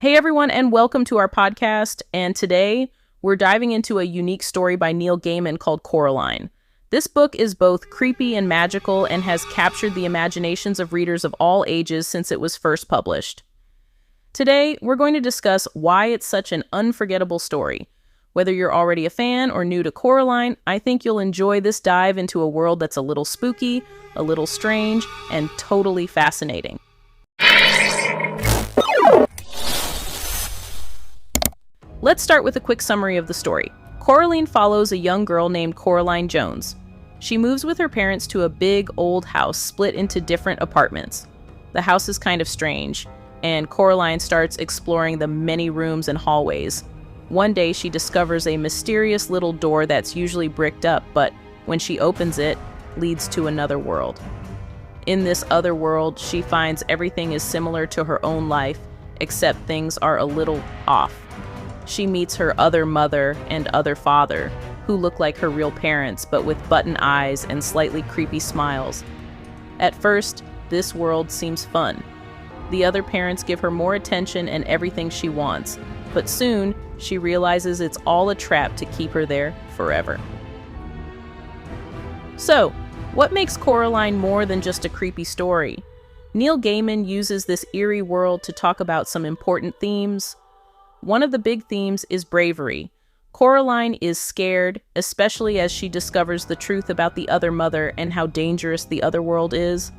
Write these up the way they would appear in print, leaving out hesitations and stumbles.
Hey everyone, and welcome to our podcast. And today we're diving into a unique story by Neil Gaiman called Coraline. This book is both creepy and magical and has captured the imaginations of readers of all ages since it was first published. Today, we're going to discuss why it's such an unforgettable story. Whether you're already a fan or new to Coraline, I think you'll enjoy this dive into a world that's a little spooky, a little strange, and totally fascinating. Let's start with a quick summary of the story. Coraline follows a young girl named Coraline Jones. She moves with her parents to a big old house split into different apartments. The house is kind of strange, and Coraline starts exploring the many rooms and hallways. One day she discovers a mysterious little door that's usually bricked up, but when she opens it, leads to another world. In this other world, she finds everything is similar to her own life, except things are a little off. She meets her other mother and other father, who look like her real parents, but with button eyes and slightly creepy smiles. At first, this world seems fun. The other parents give her more attention and everything she wants, but soon she realizes it's all a trap to keep her there forever. So, what makes Coraline more than just a creepy story? Neil Gaiman uses this eerie world to talk about some important themes. One of the big themes is bravery. Coraline is scared, especially as she discovers the truth about the other mother and how dangerous the other world is.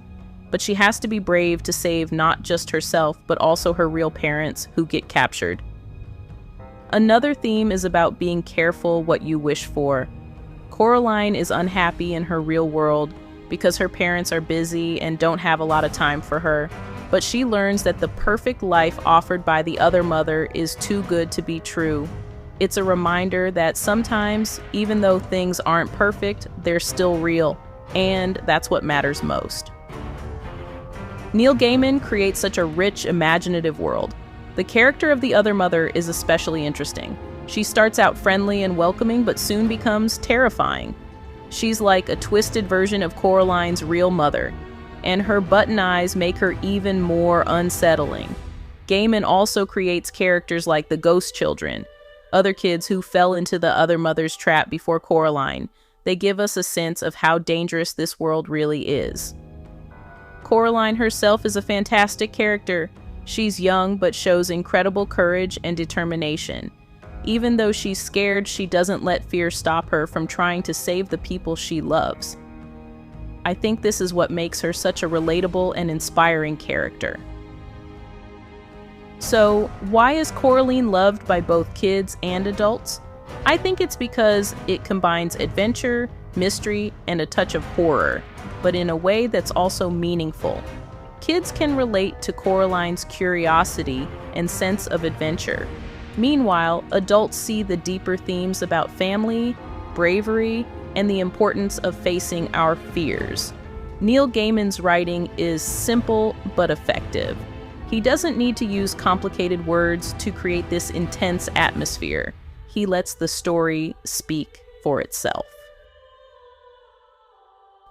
But she has to be brave to save not just herself, but also her real parents who get captured. Another theme is about being careful what you wish for. Coraline is unhappy in her real world because her parents are busy and don't have a lot of time for her, but she learns that the perfect life offered by the other mother is too good to be true. It's a reminder that sometimes, even though things aren't perfect, they're still real, and that's what matters most. Neil Gaiman creates such a rich, imaginative world. The character of the other mother is especially interesting. She starts out friendly and welcoming, but soon becomes terrifying. She's like a twisted version of Coraline's real mother, and her button eyes make her even more unsettling. Gaiman also creates characters like the ghost children, other kids who fell into the other mother's trap before Coraline. They give us a sense of how dangerous this world really is. Coraline herself is a fantastic character. She's young, but shows incredible courage and determination. Even though she's scared, she doesn't let fear stop her from trying to save the people she loves. I think this is what makes her such a relatable and inspiring character. So, why is Coraline loved by both kids and adults? I think it's because it combines adventure, mystery, and a touch of horror, but in a way that's also meaningful. Kids can relate to Coraline's curiosity and sense of adventure. Meanwhile, adults see the deeper themes about family, bravery, and the importance of facing our fears. Neil Gaiman's writing is simple but effective. He doesn't need to use complicated words to create this intense atmosphere. He lets the story speak for itself.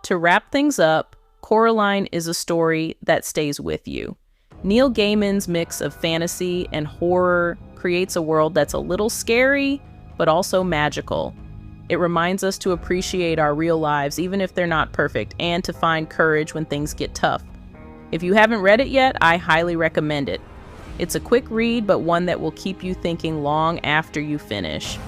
To wrap things up, Coraline is a story that stays with you. Neil Gaiman's mix of fantasy and horror creates a world that's a little scary, but also magical. It reminds us to appreciate our real lives, even if they're not perfect, and to find courage when things get tough. If you haven't read it yet, I highly recommend it. It's a quick read, but one that will keep you thinking long after you finish.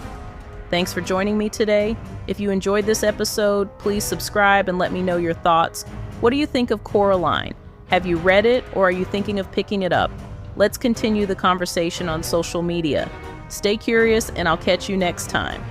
Thanks for joining me today. If you enjoyed this episode, please subscribe and let me know your thoughts. What do you think of Coraline? Have you read it, or are you thinking of picking it up? Let's continue the conversation on social media. Stay curious, and I'll catch you next time.